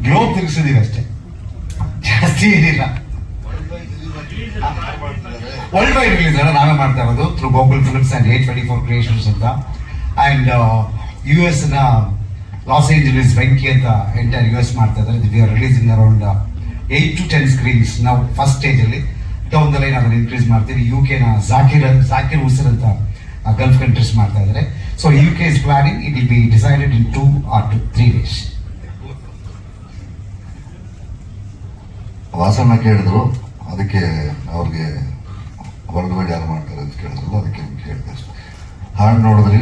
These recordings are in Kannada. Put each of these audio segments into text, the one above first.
ಗ್ಲೋಬ್ ತಿರ್ಗಿಸಿದೀವಿ ಅಷ್ಟೇ, ಜಾಸ್ತಿ ಏನಿಲ್ಲ. ವರ್ಲ್ಡ್ ವೈಡ್ ರಿಲೀಸ್ ಅಲ್ಲ ನಾವೇ ಮಾಡ್ತಾ ಇರೋದು through Gokul films and A24 creations ಅಂತ. ಅಂಡ್ US ನ ಲಾಸ್ ಏಂಜಲೀಸ್ ವೆಂಕಿ ಅಂತ ಎಂಟೈರ್ US ಮಾಡ್ತಾ ಇದ್ದಾರೆ. We are releasing around 8 to 10 screens ನಾವು ಫಸ್ಟ್ ಸ್ಟೇಜ್ ಅಲ್ಲಿ. ಡೌನ್ ದ ಲೈನ್ ಅದನ್ನು ಇನ್ಕ್ರೀಸ್ ಮಾಡ್ತೀವಿ. UK ನ ಜಾಕಿರ್ ಹುಸೇನ್ ಅಂತ ಗಲ್ಫ್ ಕಂಟ್ರೀಸ್ ಮಾಡ್ತಾ ಇದ್ದಾರೆ. So UK is planning, it will be decided in 2 or 3 days. Vasanna ಕೇಳಿದ್ರು, ಅದಕ್ಕೆ ಅವ್ರಿಗೆ ವರ್ಲ್ಡ್ ವೈಡ್ ಯಾರು ಮಾಡ್ತಾರೆ ಅಂತ ಕೇಳಿದ್ರಲ್ಲ, ಅದಕ್ಕೆ ಕೇಳಿದೆ. ಹಾಡು ನೋಡಿದ್ರಿ,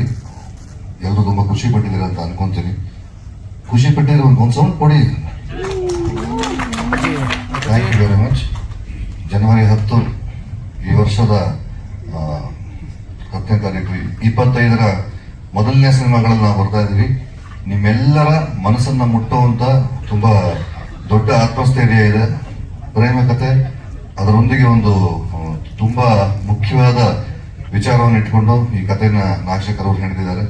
ಎಲ್ಲರೂ ತುಂಬಾ ಖುಷಿ ಪಟ್ಟಿದ್ದೀರ ಅಂತ ಅನ್ಕೊಂತೀನಿ. ಖುಷಿ ಪಟ್ಟಿರೋ ಒಂದು ಸೌಂಡ್ ಕೊಡಿ. Thank you very much. ಜನವರಿ 10 ಈ ವರ್ಷದ 10ನೇ ತಾರೀಕು 25ರ ಮೊದಲನೇ ಸಿನಿಮಾಗಳಲ್ಲಿ ನಾವು ಬರ್ತಾ ಇದ್ದೀವಿ. ನಿಮ್ಮೆಲ್ಲರ ಮನಸ್ಸನ್ನ ಮುಟ್ಟುವಂತ ತುಂಬಾ ದೊಡ್ಡ ಆತ್ಮಸ್ಥೈರ್ಯ ಇದೆ. ಪ್ರೇಮ ಕಥೆ, ಅದರೊಂದಿಗೆ ಒಂದು ತುಂಬಾ ಮುಖ್ಯವಾದ ವಿಚಾರವನ್ನು ಇಟ್ಕೊಂಡು ಈ ಕಥೆಯನ್ನ ನಾಗಶೇಖರ್ ಅವರು ಹೇಳಿದ್ದಾರೆ.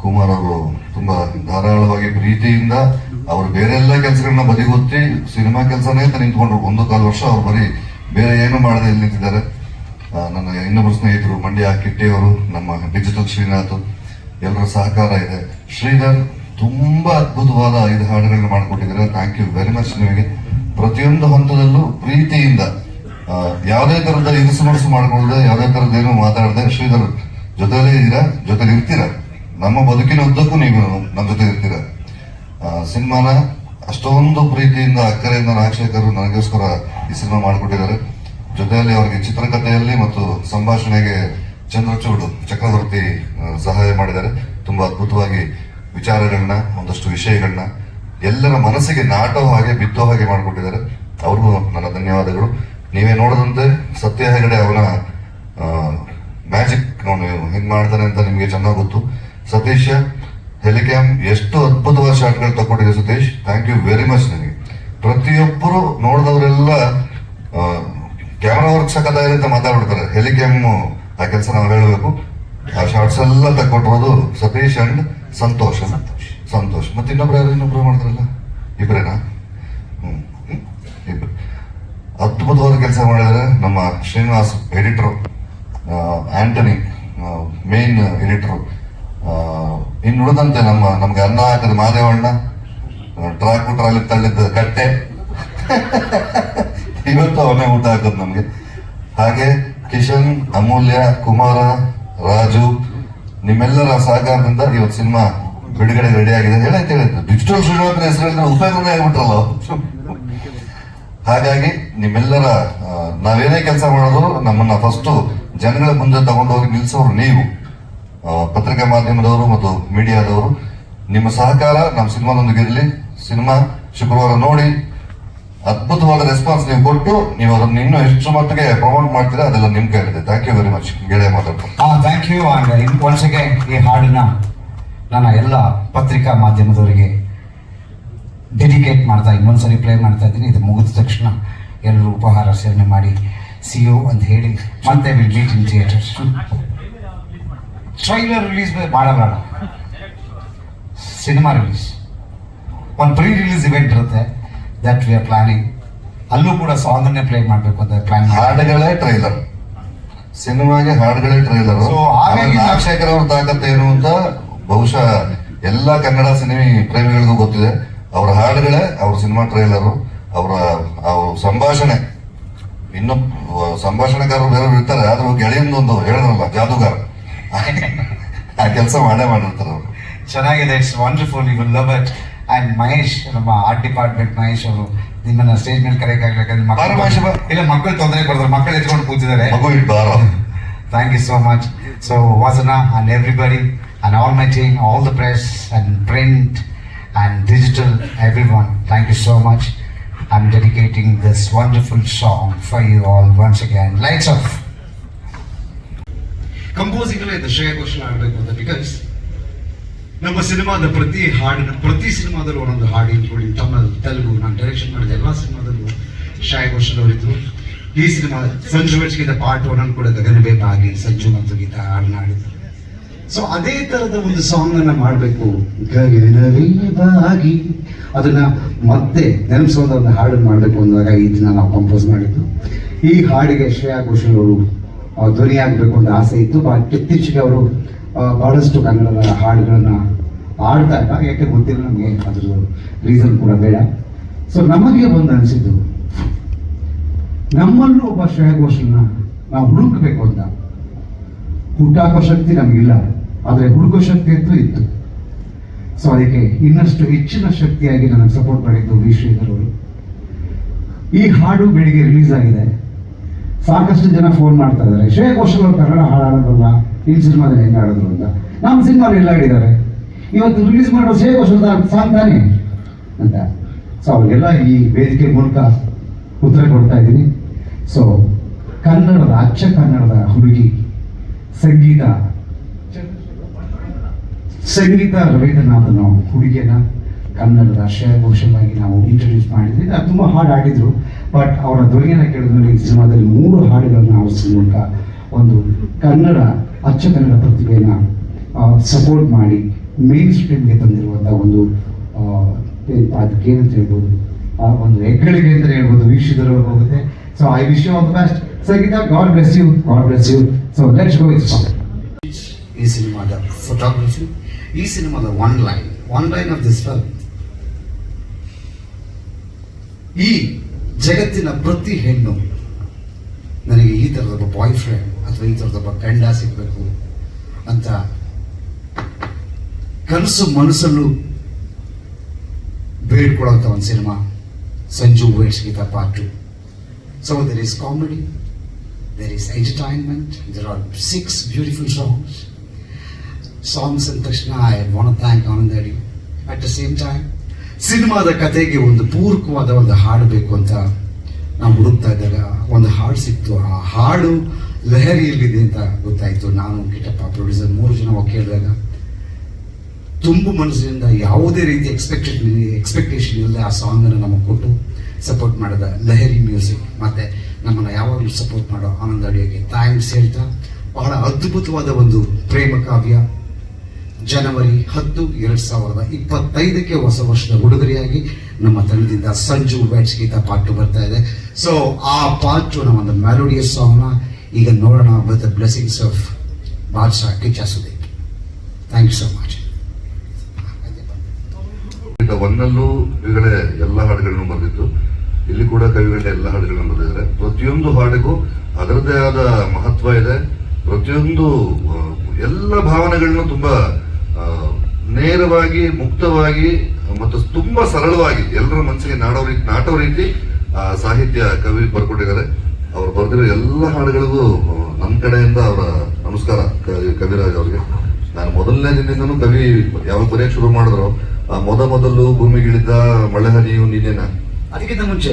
ಕುಮಾರ್ ಅವರು ತುಂಬಾ ಧಾರಾಳವಾಗಿ ಪ್ರೀತಿಯಿಂದ ಅವರು ಬೇರೆ ಎಲ್ಲ ಕೆಲಸಗಳನ್ನ ಬದಿಗೊತ್ತಿ ಸಿನಿಮಾ ಕೆಲಸನೇ ಅಂತ ನಿಂತ್ಕೊಂಡ್ರು. 1.25 ವರ್ಷ ಅವ್ರು ಬರೀ ಬೇರೆ ಏನು ಮಾಡದೆ ಇಲ್ಲಿ ನಿಂತಿದ್ದಾರೆ. ನನ್ನ ಇನ್ನೊಬ್ಬರು ಸ್ನೇಹಿತರು ಮಂಡ್ಯ ಕಿಟ್ಟಿ ಅವರು, ನಮ್ಮ ಡಿಜಿಟಲ್ ಶ್ರೀನಾಥ್, ಎಲ್ಲರ ಸಹಕಾರ ಇದೆ. ಶ್ರೀಧರ್ ತುಂಬಾ ಅದ್ಭುತವಾದ 5 ಹಾಡುಗಳನ್ನ ಮಾಡಿಕೊಟ್ಟಿದ್ದಾರೆ. ಥ್ಯಾಂಕ್ ಯು ವೆರಿ ಮಚ್ ನಿಮಗೆ. ಪ್ರತಿಯೊಂದು ಹಂತದಲ್ಲೂ ಪ್ರೀತಿಯಿಂದ ಯಾವುದೇ ತರದ ಇರಿಸು ಮಾಡ್ಕೊಳ್ಳದೆ, ಯಾವುದೇ ತರದ್ದೇನು ಮಾತಾಡದೆ ಶ್ರೀಧರ್ ಜೊತೆಲೇ ಇದ್ದೀರಾ, ಜೊತೆಲಿ ಇರ್ತೀರಾ. ನಮ್ಮ ಬದುಕಿನ ಉದ್ದಕ್ಕೂ ನೀವು ನಮ್ಮ ಜೊತೆ ಇರ್ತೀರಾ. ಸಿನಿಮಾನ ಅಷ್ಟೊಂದು ಪ್ರೀತಿಯಿಂದ ಅಕ್ಕರೆಯಿಂದ ನಾಗಶೇಖರ್ ನನಗೋಸ್ಕರ ಈ ಸಿನಿಮಾ ಮಾಡಿಕೊಟ್ಟಿದ್ದಾರೆ. ಜೊತೆಯಲ್ಲಿ ಅವರಿಗೆ ಚಿತ್ರಕಥೆಯಲ್ಲಿ ಮತ್ತು ಸಂಭಾಷಣೆಗೆ ಚಂದ್ರಚೂಡು ಚಕ್ರವರ್ತಿ ಸಹಾಯ ಮಾಡಿದ್ದಾರೆ. ತುಂಬಾ ಅದ್ಭುತವಾಗಿ ವಿಚಾರಗಳನ್ನ, ಒಂದಷ್ಟು ವಿಷಯಗಳನ್ನ ಎಲ್ಲರ ಮನಸ್ಸಿಗೆ ನಾಟೋ ಹಾಗೆ ಬಿತ್ತೋ ಹಾಗೆ ಮಾಡಿಕೊಟ್ಟಿದ್ದಾರೆ. ಅವ್ರಿಗೂ ನನ್ನ ಧನ್ಯವಾದಗಳು. ನೀವೇ ನೋಡದಂತೆ ಸತ್ಯ ಹೆಗಡೆ ಅವನ ಮ್ಯಾಜಿಕ್ ಅವನು ಹೆಂಗ್ ಮಾಡ್ತಾನೆ ಅಂತ ನಿಮ್ಗೆ ಚೆನ್ನಾಗಿ ಗೊತ್ತು. ಸತೀಶ್ ಹೆಲಿಕ್ಯಾಮ್ ಎಷ್ಟು ಅದ್ಭುತವಾದ ಶಾಟ್ಗಳು ತಗೊಂಡಿದೆ Satish, thank you very much. ನನಗೆ ಪ್ರತಿಯೊಬ್ಬರು ನೋಡಿದವರೆಲ್ಲ ಕ್ಯಾಮ್ರಾ ವರ್ಕ್ ಸಕತ್ತಾಗಿದೆ ಅಂತ ಮಾತಾಡ್ಬಿಡ್ತಾರೆ. ಹೆಲಿಕ್ಯಾಮ್ ಆ ಕೆಲಸ ನಾವು ಹೇಳಬೇಕು. ಆ ಶಾರ್ಟ್ಸ್ ಎಲ್ಲ ತಕ್ಕೊಟ್ಟಿರೋದು ಸತೀಶ್ ಅಂಡ್ ಸಂತೋಷ್. ಮತ್ತೆ ಇನ್ನೊಬ್ರು ಮಾಡ್ತಾರಲ್ಲ, ಇಬ್ರೇನಾ? ಇಬ್ರು ಅದ್ಭುತವಾದ ಕೆಲಸ ಮಾಡಿದರೆ. ನಮ್ಮ Srinivas editor, Antony main editor, ಇನ್ನು ಉಳಿದಂತೆ ನಮ್ಗೆ ಅನ್ನ ಹಾಕಿದ ಮಾದೇವಣ್ಣ, ಟ್ರಾಲಿ ತಳ್ಳಿದ್ದ ಕಟ್ಟೆ, ಇವತ್ತು ಅವನೇ ಊಟ ಹಾಕೋದು ನಮ್ಗೆ. ಹಾಗೆ ಕಿಶನ್, ಅಮೂಲ್ಯ, ಕುಮಾರ, ರಾಜು, ನಿಮ್ಮೆಲ್ಲರ ಸಹಕಾರದಿಂದ ಇವತ್ತು ಸಿನಿಮಾ ಬಿಡುಗಡೆ ರೆಡಿ ಆಗಿದೆ. ಹೇಳಿದ್ದು ಡಿಜಿಟಲ್ ಶ್ರೀನಿವಾಸನ ಹೆಸರಿನ ಉಪಯೋಗನೇ ಆಗ್ಬಿಟ್ರಲ್ಲ. ಹಾಗಾಗಿ ನಿಮ್ಮೆಲ್ಲರ ನಾವೇನೇ ಕೆಲಸ ಮಾಡೋದು ನಮ್ಮನ್ನ ಫಸ್ಟ್ ಜನಗಳ ಮುಂದೆ ತಗೊಂಡೋಗಿ ನಿಲ್ಸೋರು ನೀವು, ಪತ್ರಿಕಾ ಮಾಧ್ಯಮದವರು ಮತ್ತು ಮೀಡಿಯಾದವರು. ನಿಮ್ಮ ಸಹಕಾರ ನಮ್ಮ ಸಿನಿಮಾದೊಂದಿಗೆ ಇರಲಿ. ಸಿನಿಮಾ ಶುಕ್ರವಾರ ನೋಡಿ ಅದ್ಭುತವಾದ ರೆಸ್ಪಾನ್ಸ್ ನೀವು ಕೊಟ್ಟು ನೀವು ಅದನ್ನು ಇನ್ನೂ ಎಷ್ಟು ಮಟ್ಟಿಗೆ ಪ್ರಮೋಟ್ ಮಾಡ್ತೀರಾ ಅದೆಲ್ಲ ನಿಮ್ ಕೈಲಿದೆ. Thank you very much. ಗೆಳೆಯ ಮಾತಾಡ್ತಾರೆ. Thank you. And once again ಈ ಹಾಡನ್ನ ನನ್ನ ಎಲ್ಲ ಪತ್ರಿಕಾ ಮಾಧ್ಯಮದವರಿಗೆ ಡೆಡಿಕೇಟ್ ಮಾಡ್ತಾ ಇನ್ನೊಂದ್ಸರಿ ಪ್ಲೇ ಮಾಡ್ತಾ ಇದ್ದೀನಿ. ಇದು ಮುಗಿದ ತಕ್ಷಣ ಎಲ್ಲರೂ ಉಪಹಾರ ಸೇವನೆ ಮಾಡಿ ಸಿಯು ಅಂತ ಹೇಳಿ ಮತ್ತೆ will meet in theatres. Trailer release ಬೇಡ, ಸಿನಿಮಾ ರಿಲೀಸ್, ಒಂದು ಪ್ರೀ ರಿಲೀಸ್ ಇವೆಂಟ್ ಇರುತ್ತೆ, ದಟ್ ವಿ ಆರ್ ಪ್ಲಾನಿಂಗ್. ಅಲ್ಲೂ ಕೂಡ ಸಾಂಗ್ ಅನ್ನೇ ಪ್ಲೇ ಮಾಡಬೇಕು ಅಂತ ಪ್ಲಾನ್. ಹಾಡುಗಳೇ ಟ್ರೈಲರ್, ಸಿನಿಮಾಗೆ ಹಾಡುಗಳೇ ಟ್ರೈಲರ್. ಸೊ ಹಾಗಾಗಿ ನಾಗಶೇಖರ್ ಅವ್ರ ತಾಕತ್ತೇನು ಅಂತ ಬಹುಶಃ ಎಲ್ಲ ಕನ್ನಡ ಸಿನಿಮಾ ಪ್ರೇಮಿಗಳಿಗೂ ಗೊತ್ತಿದೆ. ಅವರ ಹಾಡುಗಳೇ ಅವ್ರ ಸಿನಿಮಾ ಟ್ರೈಲರು. ಅವರ ಸಂಭಾಷಣೆ, ಇನ್ನು ಸಂಭಾಷಣೆಗಾರರು ಬೇರೆ ಇರ್ತಾರೆ, ಆದ್ರೂ ಗೆಳೆಯಂದೊಂದು ಹೇಳಿದ್ರಲ್ಲ ಜಾದೂಗಾರ, ಆ ಕೆಲಸ ಮಾಡಿರ್ತಾರೆ ಅವರು. ಚೆನ್ನಾಗಿದೆ, it's wonderful, you will love it. And Mahesh, ನಮ್ಮ ಆರ್ಟ್ ಡಿಪಾರ್ಟ್ಮೆಂಟ್ ಮಹೇಶ್ ಅವರು ನಿಮ್ಮನ್ನ ಸ್ಟೇಜ್ ಮೇಲೆ ಕರೆಯಕ್ಕಾಗಲಿಲ್ಲ, ಇಲ್ಲ ಮಕ್ಕಳು ತೊಂದರೆ ಕೊಡ್ತಾರೆ, ಮಕ್ಕಳು ಎತ್ಕೊಂಡು ಕೂತಿದ್ದಾರೆ. Thank you so much. So Vasana and everybody and all my team, all the press and print and digital, everyone, thank you so much. I'm dedicating this wonderful song for you all once again. Lights off. Composing ಎಲ್ಲ ಶ್ರೇಯ ಘೋಷಲ್ ಆಡಬೇಕು ಅಂತ, ಬಿಕಾಸ್ ನಮ್ಮ ಸಿನಿಮಾದ ಪ್ರತಿ ಸಿನಿಮಾದಲ್ಲೂ ಒಂದೊಂದು ಹಾಡು ಇಟ್ಕೊಳ್ಳಿ. ತಮಿಳು, ತೆಲುಗು, ನಾನು ಡೈರೆಕ್ಷನ್ ಮಾಡಿದ ಎಲ್ಲ ಸಿನಿಮಾದಲ್ಲೂ ಶ್ರೇಯ ಘೋಷಲ್ ಅವರಿದ್ರು. ಈ ಸಿನಿಮಾ ಸಂಜು ಮೆಚ್ಚಿದ ಪಾರ್ಟ್ 1 ಕೂಡ ಗಗನಬೇಕಾಗಿ ಸಂಜು ಮತ್ತು ಗೀತಾ ಹಾಡನ್ನ ಆಡಿದ್ರು. ಸೊ ಅದೇ ತರದ ಒಂದು ಸಾಂಗ್ ಅನ್ನ ಮಾಡಬೇಕು ಗಗನವಾಗಿ ಅದನ್ನ ಮತ್ತೆ ನೆನಪಿಸುವಂತ ಒಂದು ಹಾಡು ಮಾಡಬೇಕು ಅಂದಾಗ ಈ ದಿನ ನಾವು ಕಂಪೋಸ್ ಮಾಡಿದ್ದು. ಈ ಹಾಡಿಗೆ ಶ್ರೇಯಾ ಘೋಷಾಲ್ ಅವರು ಧ್ವನಿ ಆಗಬೇಕು ಅಂತ ಆಸೆ ಇತ್ತು. ಬಟ್ ಇತ್ತೀಚೆಗೆ ಅವರು ಬಹಳಷ್ಟು ಕನ್ನಡದ ಹಾಡುಗಳನ್ನ ಆಡ್ತಾ ಇಲ್ಲ, ಯಾಕೆ ಗೊತ್ತಿಲ್ಲ ನಮಗೆ, ಅದ್ರ ರೀಸನ್ ಕೂಡ ಬೇಡ. ಸೊ ನಮಗೆ ಒಂದು ಅನಿಸಿದ್ದು, ನಮ್ಮಲ್ಲೂ ಒಬ್ಬ ಶ್ರೇಯಾ ಘೋಷಲ್ನ ನಾವು ಹುಡುಕಬೇಕು ಅಂತ. ಹುಟ್ಟಾಕೋ ಶಕ್ತಿ ನಮಗಿಲ್ಲ, ಆದರೆ ಹುಡುಕೋ ಶಕ್ತಿ ಅಂತೂ ಇತ್ತು. ಸೊ ಅದಕ್ಕೆ ಇನ್ನಷ್ಟು ಹೆಚ್ಚಿನ ಶಕ್ತಿಯಾಗಿ ನನಗೆ ಸಪೋರ್ಟ್ ಮಾಡಿದ್ದು ವಿ ಶ್ರೀಧರ್ ಅವರು. ಈ ಹಾಡು ಬೆಳಿಗ್ಗೆ ರಿಲೀಸ್ ಆಗಿದೆ. ಸಾಕಷ್ಟು ಜನ ಫೋನ್ ಮಾಡ್ತಾ ಇದ್ದಾರೆ, ಶ್ರೇಯಾ ಘೋಷಾಲ್ ಅವರು ಕನ್ನಡ ಹಾಡು ಹಾಡೋದಲ್ಲ, ಈ ಸಿನಿಮಾದಲ್ಲಿ ಹೆಂಗೆ ಆಡಿದ್ರು ಅಂತ. ನಮ್ಮ ಸಿನಿಮಾದಲ್ಲಿ ಎಲ್ಲ ಆಡಿದ್ದಾರೆ, ಇವತ್ತು ರಿಲೀಸ್ ಮಾಡೋ ಶ್ರೇಯಾ ಘೋಷಾಲ್ ಸಾಂಗ್ ತಾನೆ ಅಂತ. ಸೊ ಅವ್ರಿಗೆಲ್ಲ ಈ ವೇದಿಕೆ ಮೂಲಕ ಉತ್ತರ ಕೊಡ್ತಾ ಇದ್ದೀನಿ. ಸೊ ಕನ್ನಡದ ಅಚ್ಚ ಕನ್ನಡದ ಹುಡುಗಿ ಸಂಗೀತ ರವೀಂದ್ರನಾಥನ ಹುಡುಗಿಯನ್ನ ಕನ್ನಡದ ಶ್ರೇಯಾ ಘೋಷಾಲ್ ಆಗಿ ನಾವು ಇಂಟ್ರೊಡ್ಯೂಸ್ ಮಾಡಿದ್ವಿ. ಅದು ತುಂಬ ಹಾಡು ಆಡಿದ್ರು, ಬಟ್ ಅವರ ಧ್ವನಿಯನ್ನು ಕೇಳಿದ್ಮೇಲೆ ಈ ಸಿನಿಮಾದಲ್ಲಿ 3 ಹಾಡುಗಳನ್ನು ಆಡಿಸೋ ಮೂಲಕ ಒಂದು ಕನ್ನಡ ಅಚ್ಚ ಕನ್ನಡ ಪ್ರತಿಭೆಯನ್ನು ಸಪೋರ್ಟ್ ಮಾಡಿ ಮೇನ್ ಸ್ಟ್ರೀಮ್ಗೆ ತಂದಿರುವಂಥ ಒಂದು ಅದಕ್ಕೆ ಏನಂತ ಹೇಳ್ಬೋದು, ಆ ಒಂದು ಹೆಗ್ಗಳಿಕೆ ಅಂತ ಹೇಳ್ಬೋದು, ವೀಕ್ಷಿಸಿದ್ರು ಹೋಗುತ್ತೆ. So I wish you all the best Sangeetha. God bless you, god bless you. So let's go with song. ಈ ಸಿನಿಮಾದ ಫೋಟೋಗ್ರಫಿ, ಈ ಸಿನಿಮಾದ one line of this film, ಈ ಜಗತ್ತಿನ ಪ್ರತಿ ಹೆಣ್ಣು ನನಗೆ ಈ ಥರದೊಬ್ಬ ಬಾಯ್ ಫ್ರೆಂಡ್ ಅಥವಾ ಈ ಥರದೊಬ್ಬ ಗಂಡ ಸಿಗಬೇಕು ಅಂತ ಕನಸು ಮನಸ್ಸಲ್ಲೂ ಬೇಡ್ಕೊಳ್ಳೋಂಥ ಒಂದು cinema Sanju weds Geetha part 2. So there is comedy, there is entertainment, there are 6 beautiful songs ಅಂದ ತಕ್ಷಣ ಐ ವಾಂಟ್ ಥ್ಯಾಂಕ್ ಆನಂದ್ ಅಡಿ. ಅಟ್ ದ ಸೇಮ್ ಟೈಮ್ ಸಿನಿಮಾದ ಕತೆಗೆ ಒಂದು ಪೂರಕವಾದ ಒಂದು ಹಾಡು ಬೇಕು ಅಂತ ನಾವು ಹುಡುಕ್ತಾ ಇದ್ದಾಗ ಒಂದು ಹಾಡು ಸಿಕ್ತು. ಆ ಹಾಡು ಲಹರಿಯಲ್ಲಿದೆ ಅಂತ ಗೊತ್ತಾಯಿತು. ನಾನು ಕಿಟ್ಟಪ್ಪ ಪ್ರೊಡ್ಯೂಸರ್ 3 ಜನ ಕೇಳಿದಾಗ ತುಂಬ ಮನಸ್ಸಿನಿಂದ ಯಾವುದೇ ರೀತಿ ಎಕ್ಸ್ಪೆಕ್ಟೇಷನ್ ಇಲ್ಲದೆ ಆ ಸಾಂಗನ್ನು ನಮಗೆ ಕೊಟ್ಟು ಸಪೋರ್ಟ್ ಮಾಡಿದ ಲಹರಿ ಮ್ಯೂಸಿಕ್ ಮತ್ತು ನಮ್ಮನ್ನು ಯಾವಾಗಲೂ ಸಪೋರ್ಟ್ ಮಾಡೋ ಆನಂದ್ ಅಡಿಯೋಗೆ ಥ್ಯಾಂಕ್ಸ್ ಹೇಳ್ತಾ, ಬಹಳ ಅದ್ಭುತವಾದ ಒಂದು ಪ್ರೇಮ ಕಾವ್ಯ ಜನವರಿ 10, 2025ಕ್ಕೆ ಹೊಸ ವರ್ಷದ ಉಡುಗೊರೆಯಾಗಿ ನಮ್ಮ ತಂಡದಿಂದ ಸಂಜು ವೇಟ್ಸ್ ಗೀತಾ ಪಾರ್ಟ್ 2 ಬರ್ತಾ ಇದೆ. ಸೊ ಆ ಪಾರ್ಟ್ 2ನ ಒಂದು ಮೆಲೋಡಿಯಸ್ ಸಾಂಗ್ನ ಈಗ ನೋಡೋಣ with the blessings of Baadshah Kichcha Sudeep. Thank you so much. ಒನ್ನಲ್ಲೂ ಕವಿಗಳೇ ಎಲ್ಲ ಹಾಡುಗಳನ್ನು ಬರೆದಿದ್ದು, ಇಲ್ಲಿ ಕೂಡ ಕವಿಗಳೇ ಎಲ್ಲ ಹಾಡುಗಳನ್ನು ಬರೆದಿದ್ದಾರೆ. ಪ್ರತಿಯೊಂದು ಹಾಡಿಗೂ ಅದರದ್ದೇ ಆದ ಮಹತ್ವ ಇದೆ. ಪ್ರತಿಯೊಂದು ಎಲ್ಲ ಭಾವನೆಗಳನ್ನು ತುಂಬಾ ನೇರವಾಗಿ, ಮುಕ್ತವಾಗಿ ಮತ್ತು ತುಂಬಾ ಸರಳವಾಗಿ ಎಲ್ಲರ ಮನಸ್ಸಿಗೆ ನಾಟೋ ರೀತಿ ಸಾಹಿತ್ಯ ಕವಿ ಬರ್ಕೊಟ್ಟಿದ್ದಾರೆ. ಅವ್ರು ಬರೆದಿರೋ ಎಲ್ಲ ಹಾಡುಗಳಿಗೂ ನಮ್ಮ ಕಡೆಯಿಂದ ಅವರ ನಮಸ್ಕಾರ ಕವಿರಾಜ್ ಅವ್ರಿಗೆ. ನಾನು ಮೊದಲನೇ ದಿನದಿಂದನೂ ಕವಿ ಯಾವಾಗ ಬರೆಯಕ್ಕೆ ಶುರು ಮಾಡಿದ್ರು, ಮೊದಲು ಭೂಮಿಗಿಳಿದ ಮಳೆ ಹನಿಯು ನೀನೇನ, ಅದಕ್ಕಿಂತ ಮುಂಚೆ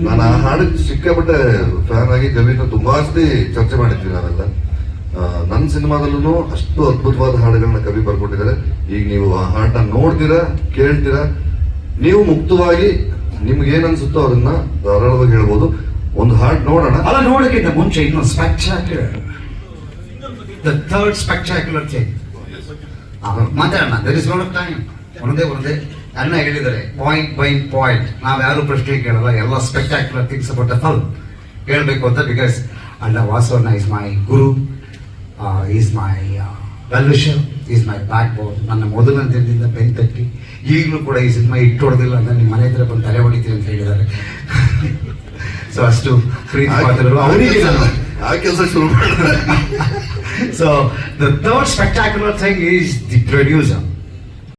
ನಾನು ಆ ಹಾಡಿಗೆ ಸಿಕ್ಕಾಪಟ್ಟೆ ಫ್ಯಾನ್ ಆಗಿ ಕವಿನ ತುಂಬಾ ಚರ್ಚೆ ಮಾಡಿದ್ವಿ ನಾವೆಲ್ಲ. ನನ್ನ ಸಿನಿಮಾದಲ್ಲೂ ಅಷ್ಟು ಅದ್ಭುತವಾದ ಹಾಡುಗಳನ್ನ ಕವಿ ಬರ್ಕೊಟ್ಟಿದ್ದಾರೆ. ಈಗ ನೀವು ಆ ಹಾಡನ್ನ ನೋಡ್ತೀರಾ, ಕೇಳ್ತೀರಾ, ನೀವು ಮುಕ್ತವಾಗಿ ನಿಮ್ಗೆ ಏನ್ ಅನ್ಸುತ್ತೋ ಅದನ್ನ ಧಾರಾಳವಾಗಿ ಹೇಳ್ಬೋದು. ಒಂದು ಹಾಡು ನೋಡೋಣ. ಅಲ್ಲ, ನೋಡಕ್ಕಿಂತ ಮುಂಚೆ ಇನ್ನೊಂದು spectacular, the third spectacular thing ಮಾತಾಡೋಣ. There is lot of time. ಒಂದೇ ಅಣ್ಣ ಹೇಳಿದ್ದಾರೆ, ಪಾಯಿಂಟ್ ಬೈ ಪಾಯಿಂಟ್. ನಾವು ಯಾರು ಪ್ರಶ್ನೆ ಕೇಳಲ್ಲ, ಎಲ್ಲ spectacular things about the film ಕೇಳಬೇಕು ಅಂತ. ಬಿಕಾಸ್ ಅಣ್ಣ ವಾಸವಣ್ಣ is my guru, is my well wisher, is my back. ನನ್ನ ಮೊದಲನೇ ದಿನದಿಂದ ಬೆನ್ ತಟ್ಟಿ ಈಗಲೂ ಕೂಡ ಈ ಸಿನಿಮಾ ಇಟ್ಟೊಡ್ದಿಲ್ಲ ಅಂದ್ರೆ ನಿಮ್ಮ ಮನೆ ಹತ್ರ ಬಂದು ತಲೆ ಹೊಡಿತೀವಿ ಅಂತ ಹೇಳಿದ್ದಾರೆ. ಸೊ ಅಷ್ಟು ಪ್ರೀತಿ ಪಾತ್ರರು ಅವರಿಗೆ ಆ ಕೆಲಸ ಶುರು ಮಾಡಿದ್ರೆ. So the third spectacular thing is the producer.